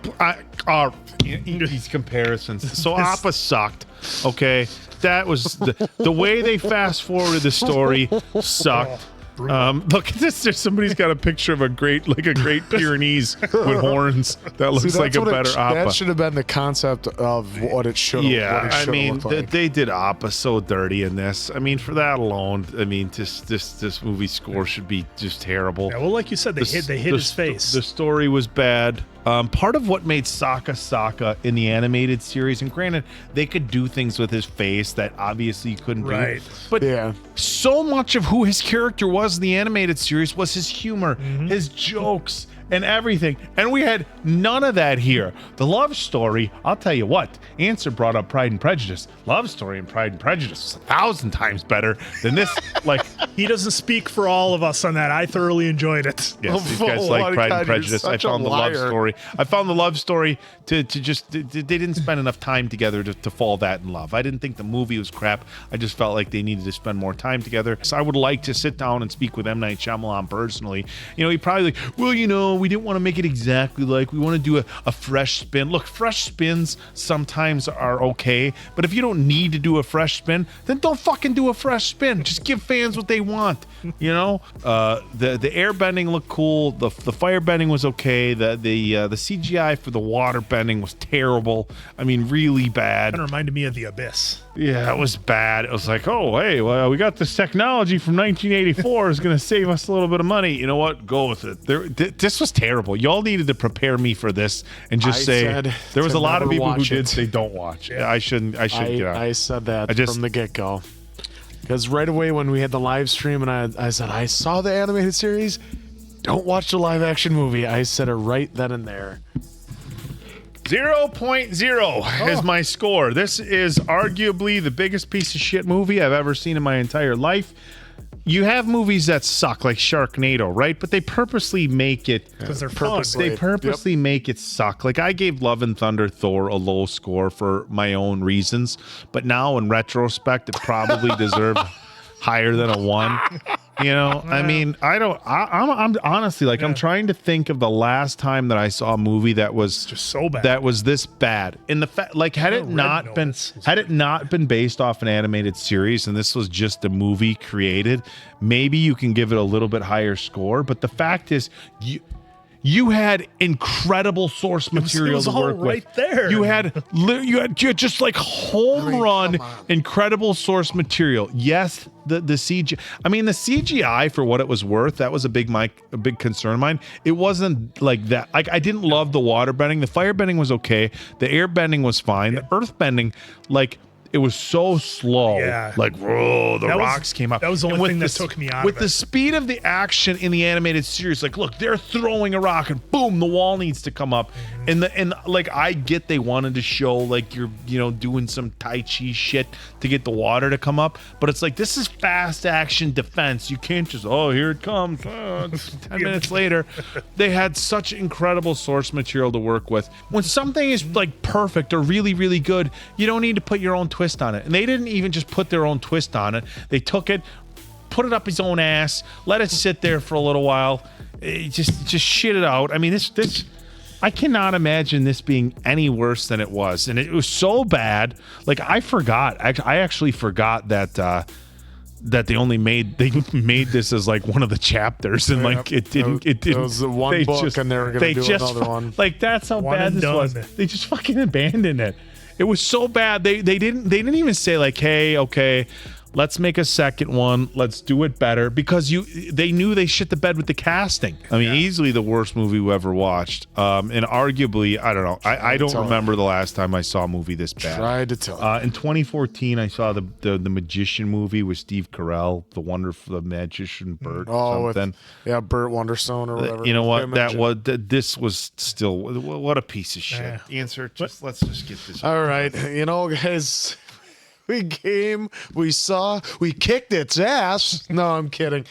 these comparisons. So Appa sucked. Okay, that was the way they fast forwarded the story sucked. Look at this. Somebody's got a picture of a Great Pyrenees with horns. That looks like a better Appa. That should have been the concept of what it should have. Yeah, I mean, they did Appa so dirty in this. I mean, for that alone, I mean, this movie score should be just terrible. Yeah, well, like you said, they hit his face. The story was bad. Part of what made Sokka in the animated series, and granted, they could do things with his face that obviously you couldn't do. But so much of who his character was in the animated series was his humor, his jokes, and everything. And we had none of that here. The love story, I'll tell you what, Answer brought up Pride and Prejudice. Love story and Pride and Prejudice is 1,000 times better than this. Like, he doesn't speak for all of us on that. I thoroughly enjoyed it. Yes, these guys like Pride and Prejudice. I found the love story. I found the love story to just, they didn't spend enough time together to fall that in love. I didn't think the movie was crap. I just felt like they needed to spend more time together. So I would like to sit down and speak with M. Night Shyamalan personally. You know, he probably like, well, you know, we didn't want to make it exactly like, we want to do a fresh spin. Look, fresh spins sometimes are okay, but if you don't need to do a fresh spin, then don't fucking do a fresh spin. Just give fans what they want, you know? The airbending looked cool. The firebending was okay. The CGI for the waterbending was terrible. I mean, really bad. Kind of reminded me of The Abyss. Yeah, it was bad. It was like, oh, hey, well, we got this technology from 1984. It's going to save us a little bit of money. You know what? Go with it. This was terrible. Y'all needed to prepare me for this and just say there was a lot of people who did say don't watch. Yeah, I shouldn't get out. I said that from the get-go. Because right away when we had the live stream and I said, I saw the animated series, don't watch the live-action movie. I said it right then and there. 0.0 is my score. This is arguably the biggest piece of shit movie I've ever seen in my entire life. You have movies that suck, like Sharknado, right? But they purposely make it because they're fun. They purposely make it suck. Like, I gave Love and Thunder Thor a low score for my own reasons, but now in retrospect, it probably deserved higher than a 1. You know, I mean, I'm honestly like, I'm trying to think of the last time that I saw a movie that was just so bad, that was this bad. In the fact, like, had it not been based off an animated series and this was just a movie created, maybe you can give it a little bit higher score. But the fact is, you had incredible source material to work with. There. You had just like home run incredible source material. Yes, the CGI. I mean, the CGI for what it was worth, that was a big concern of mine. It wasn't like that. Like, I didn't love the water bending. The fire bending was okay. The air bending was fine. The earth bending, like, it was so slow. Yeah. Like, whoa, the rocks came up. That was the only thing that took me out of it. With the speed of the action in the animated series, like, look, they're throwing a rock and boom, the wall needs to come up. And like, I get they wanted to show like you're, you know, doing some Tai Chi shit to get the water to come up. But it's like, this is fast action defense. You can't just, oh, here it comes. 10 minutes later. They had such incredible source material to work with. When something is like perfect or really, really good, you don't need to put your own twist on it. And they didn't even just put their own twist on it. They took it, put it up his own ass, let it sit there for a little while, just shit it out. I mean, this I cannot imagine this being any worse than it was, and it was so bad. Like I forgot. I actually forgot that that they made this as like one of the chapters, and like it didn't. It was the one book, and they were going to do another one. Like that's how bad this was. They just fucking abandoned it. It was so bad. They didn't even say like, hey, okay, let's make a second one. Let's do it better, because they knew they shit the bed with the casting. I mean, easily the worst movie we ever watched, and arguably, I don't know. I don't remember the last time I saw a movie this bad. Tried to tell you. In 2014, I saw the Magician movie with Steve Carell, the Magician Bert. Oh, something. Bert Wonderstone or whatever. You know what? This was still what a piece of shit. Answer. Let's just get this. All right, you know, guys. We came, we saw, we kicked its ass. No, I'm kidding.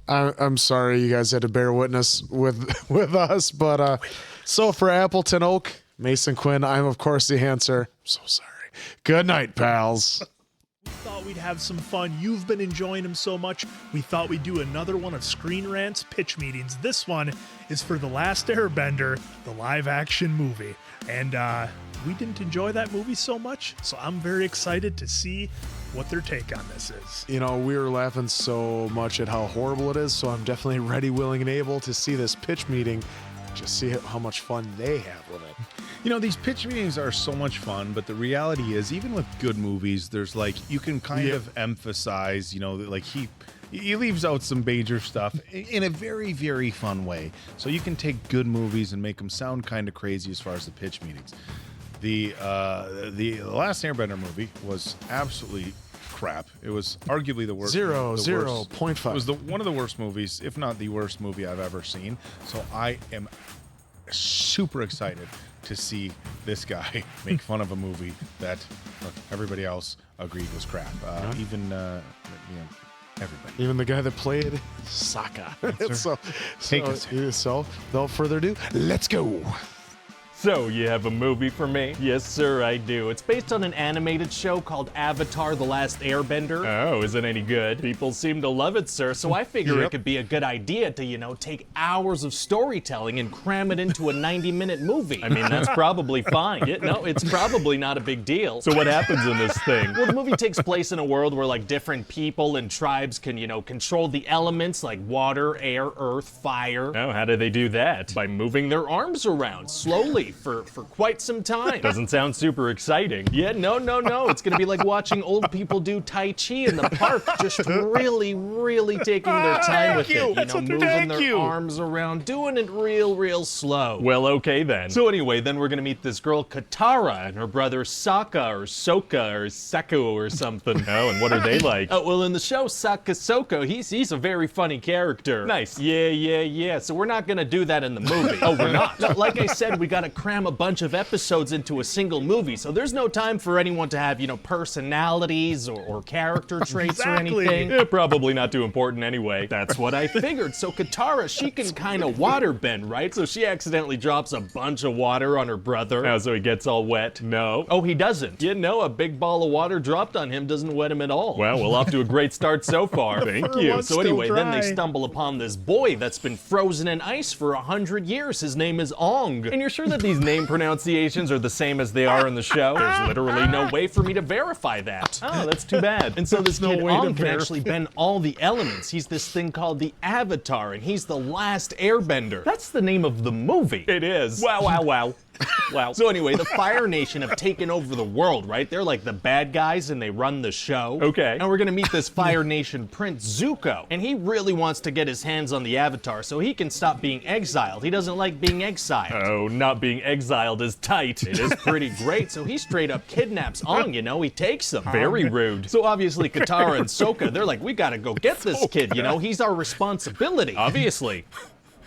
I'm sorry you guys had to bear witness with us, but so for Appleton Oak, Mason Quinn, I'm of course the answer. I'm so sorry. Good night, pals. We thought we'd have some fun. You've been enjoying them so much. We thought we'd do another one of Screen Rant's pitch meetings. This one is for The Last Airbender, the live action movie. And we didn't enjoy that movie so much, so I'm very excited to see what their take on this is. You know, we were laughing so much at how horrible it is, so I'm definitely ready, willing, and able to see this pitch meeting, just see how much fun they have with it. You know, these pitch meetings are so much fun, but the reality is, even with good movies, there's like, you can kind of emphasize, you know, like he leaves out some major stuff in a very, very fun way. So you can take good movies and make them sound kind of crazy as far as the pitch meetings. The Last Airbender movie was absolutely crap. It was arguably the worst. 0.5. It was one of the worst movies, if not the worst movie I've ever seen. So I am super excited to see this guy make fun of a movie that everybody else agreed was crap. Even everybody. Even the guy that played Sokka. So, without further ado, let's go. So, you have a movie for me? Yes, sir, I do. It's based on an animated show called Avatar: The Last Airbender. Oh, is it any good? People seem to love it, sir, so I figure it could be a good idea to, you know, take hours of storytelling and cram it into a 90-minute movie. I mean, that's probably fine. No, it's probably not a big deal. So what happens in this thing? Well, the movie takes place in a world where, like, different people and tribes can, you know, control the elements like water, air, earth, fire. Oh, how do they do that? By moving their arms around, slowly. For quite some time. Doesn't sound super exciting. Yeah, no. It's gonna be like watching old people do Tai Chi in the park, just really, really taking their time with it. You know, moving their arms around, doing it real slow. Well, okay then. So anyway, then we're gonna meet this girl Katara and her brother Sokka or Sokka or Seko or something. Oh, and what are they like? Oh, well, in the show Sokka, he's a very funny character. Nice. Yeah. So we're not gonna do that in the movie. Oh, we're not. No, like I said, we gotta cram a bunch of episodes into a single movie, so there's no time for anyone to have, you know, personalities or character traits or anything. Yeah, probably not too important anyway. That's what I figured. So Katara, she can kind of waterbend, right? So she accidentally drops a bunch of water on her brother. Oh, so he gets all wet? No. Oh, he doesn't. You know, a big ball of water dropped on him doesn't wet him at all. Well, we're off to a great start so far. Thank you. So anyway, then they stumble upon this boy that's been frozen in ice for 100 years. His name is Aang. And you're sure that these name pronunciations are the same as they are in the show? There's literally no way for me to verify that. Oh, that's too bad. And so this kid Aang can actually bend all the elements. He's this thing called the Avatar, and he's the last airbender. That's the name of the movie. It is. Wow. Wow. So anyway, the Fire Nation have taken over the world, right? They're like the bad guys and they run the show. Okay. And we're gonna meet this Fire Nation Prince Zuko. And he really wants to get his hands on the Avatar so he can stop being exiled. He doesn't like being exiled. Oh, not being exiled is tight. It is pretty great. So he straight up kidnaps Aang, you know? He takes him. Very rude. So obviously Katara and Sokka, they're like, we gotta go get this kid, you know? He's our responsibility. Obviously.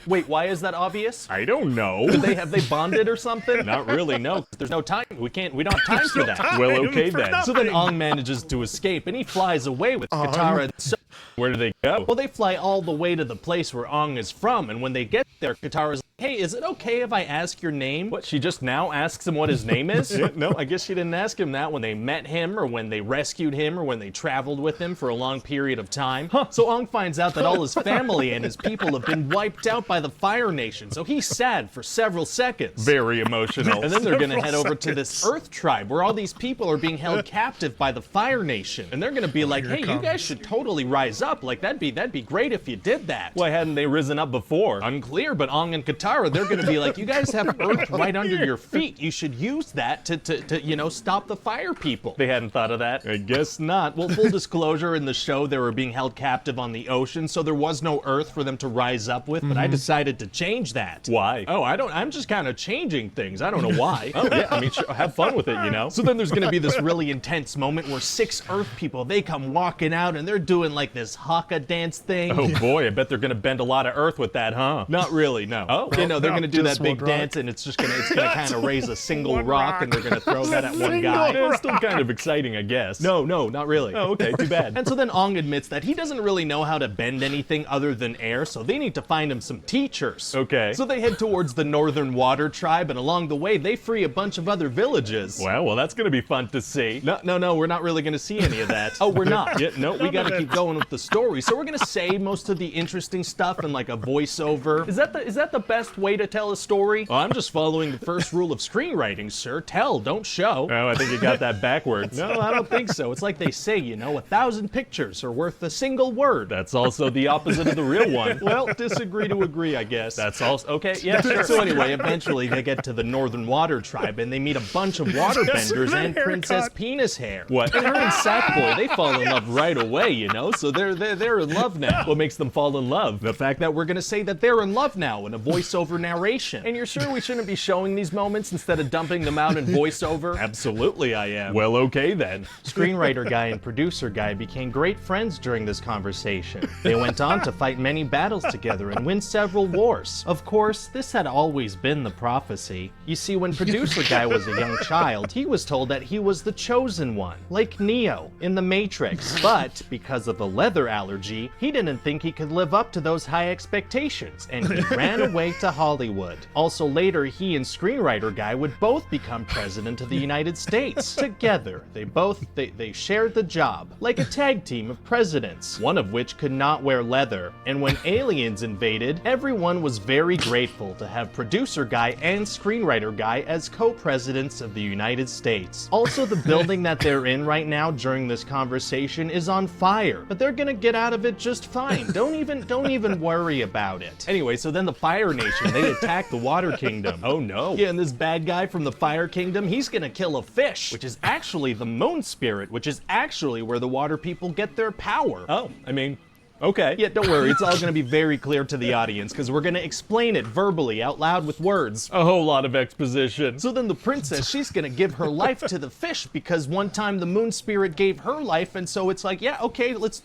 Wait, why is that obvious? I don't know. Have they bonded or something? Not really, no. There's no time. We don't have time for that. Well, okay then. So then Aang manages to escape and he flies away with Katara and Sokka. Where do they go? Well, they fly all the way to the place where Aang is from, and when they get there, Katara's Hey, is it okay if I ask your name? What, she just now asks him what his name is? Yeah, no, I guess she didn't ask him that when they met him, or when they rescued him, or when they traveled with him for a long period of time. Huh. So Aang finds out that all his family and his people have been wiped out by the Fire Nation, so he's sad for several seconds. Very emotional. And then they're gonna head over to this Earth tribe, where all these people are being held captive by the Fire Nation. And they're gonna be like, hey, you guys should totally rise up. Like, that'd be great if you did that. Why hadn't they risen up before? Unclear, but Aang and Katara, they're gonna be like, you guys have Earth right under your feet. You should use that to you know, stop the fire people. They hadn't thought of that? I guess not. Well, full disclosure, in the show, they were being held captive on the ocean, so there was no Earth for them to rise up with, but I decided to change that. Why? Oh, I'm just kind of changing things. I don't know why. Oh, yeah, I mean, sure, have fun with it, you know? So then there's gonna be this really intense moment where 6 Earth people, they come walking out and they're doing like this haka dance thing. Oh boy, I bet they're gonna bend a lot of earth with that, huh? Not really, no. Oh, you know, they're gonna do that big dance, and it's gonna kind of raise a single rock, and they're gonna throw that at one guy. Yeah, it's still kind of exciting, I guess. No, not really. Oh, okay, too bad. And so then Aang admits that he doesn't really know how to bend anything other than air, so they need to find him some teachers. Okay. So they head towards the Northern Water Tribe, and along the way, they free a bunch of other villages. Well, that's gonna be fun to see. No, we're not really gonna see any of that. Oh, we're not. Yeah, no, we gotta keep going with the story. So we're gonna say most of the interesting stuff in like a voiceover. Is that the best way to tell a story? Oh, I'm just following the first rule of screenwriting, sir. Tell, don't show. Oh, I think you got that backwards. No, I don't think so. It's like they say, you know, 1,000 pictures are worth a single word. That's also the opposite of the real one. Well, disagree to agree, I guess. That's also, okay, yeah, sure. So anyway, eventually they get to the Northern Water Tribe, and they meet a bunch of waterbenders and Princess Penis Hair. What? And her and Sackboy, they fall in love right away, you know, so they're in love now. What makes them fall in love? The fact that we're gonna say that they're in love now in a voiceover narration. And you're sure we shouldn't be showing these moments instead of dumping them out in voiceover? Absolutely I am. Well, okay then. Screenwriter guy and producer guy became great friends during this conversation. They went on to fight many battles together and win several wars. Of course, this had always been the prophecy. You see, when producer guy was a young child, he was told that he was the chosen one, like Neo in The Matrix. But because of a leather allergy, he didn't think he could live up to those high expectations, and he ran away to Hollywood. Also later, he and screenwriter guy would both become president of the United States. Together, they shared the job, like a tag team of presidents, one of which could not wear leather. And when aliens invaded, everyone was very grateful to have producer guy and screenwriter guy as co-presidents of the United States. Also, the building that they're in right now during this conversation is on fire, but they're gonna get out of it just fine. Don't even worry about it. Anyway, so then the Fire Nation, they attack the Water Kingdom. Oh no. Yeah, and this bad guy from the Fire Kingdom, he's gonna kill a fish, which is actually the moon spirit, which is actually where the water people get their power. Oh, I mean, okay. Yeah, don't worry. It's all going to be very clear to the audience because we're going to explain it verbally out loud with words. A whole lot of exposition. So then the princess, she's going to give her life to the fish because one time the moon spirit gave her life, and so it's like, yeah, okay, let's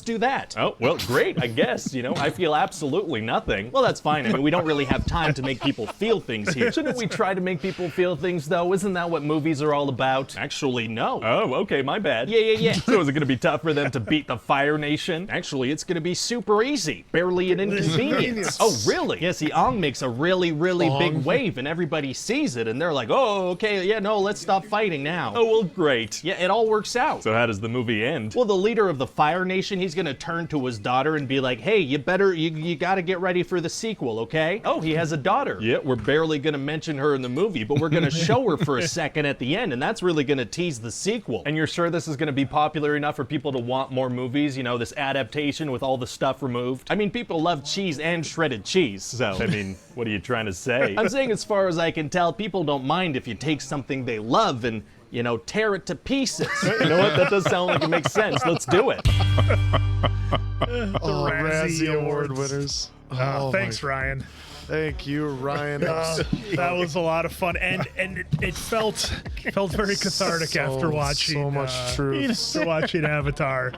do that. Oh, well, great, I guess. You know, I feel absolutely nothing. Well, that's fine. I mean, we don't really have time to make people feel things here. Shouldn't we try to make people feel things, though? Isn't that what movies are all about? Actually, no. Oh, okay, my bad. Yeah. So is it going to be tough for them to beat the Fire Nation? Actually, it's gonna be super easy. Barely an inconvenience. Oh, really? Yeah, see, Aang makes a really big wave and everybody sees it and they're like, oh, okay, yeah, no, let's stop fighting now. Oh, well, great. Yeah, it all works out. So how does the movie end? Well, the leader of the Fire Nation, he's gonna turn to his daughter and be like, hey, you gotta get ready for the sequel, okay? Oh, he has a daughter. Yeah, we're barely gonna mention her in the movie, but we're gonna show her for a second at the end, and that's really gonna tease the sequel. And you're sure this is gonna be popular enough for people to want more movies, you know, this adaptation with all the stuff removed? I mean, people love cheese and shredded cheese, so, I mean, what are you trying to say? I'm saying as far as I can tell, people don't mind if you take something they love and, you know, tear it to pieces. You know what? That does sound like it makes sense. Let's do it. The Razzie Award winners. Thanks, Ryan. Thank you, Ryan. That was a lot of fun, and it felt very cathartic after watching so much truth. Watching Avatar.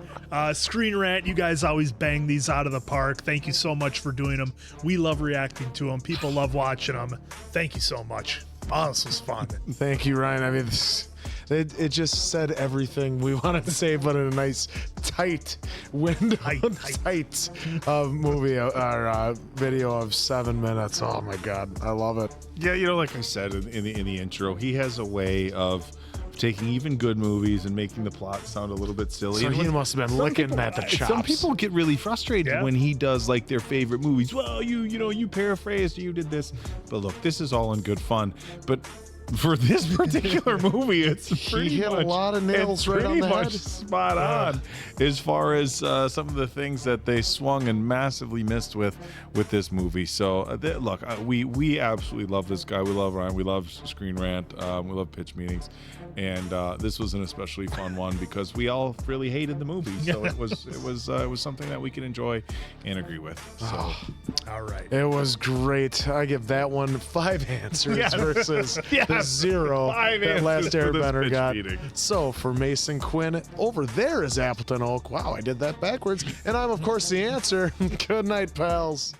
Screen Rant, you guys always bang these out of the park. Thank you so much for doing them. We love reacting to them. People love watching them. Thank you so much. Oh, this was fun. Thank you, Ryan. I mean, It just said everything we wanted to say, but in a nice, tight window, tight movie or video of 7 minutes. Oh my God, I love it. Yeah, like I said in the intro, he has a way of taking even good movies and making the plot sound a little bit silly. So he must have been licking at the chops. Some people get really frustrated when he does like their favorite movies. Well, you paraphrased, you did this. But look, this is all in good fun. But for this particular movie, it's pretty hit much, a lot of nails right on the head. Spot on as far as some of the things that they swung and massively missed with this movie. So look, we absolutely love this guy. We love Ryan. We love Screen Rant. We love pitch meetings, and this was an especially fun one because we all really hated the movie. So it was something that we could enjoy and agree with. So all right, it was great. I give that one 5 answers versus the 0 that Last Airbender got. So for Mason Quinn, over there is Appleton Oak. Wow, I did that backwards. And I'm, of course, the answer. Good night, pals.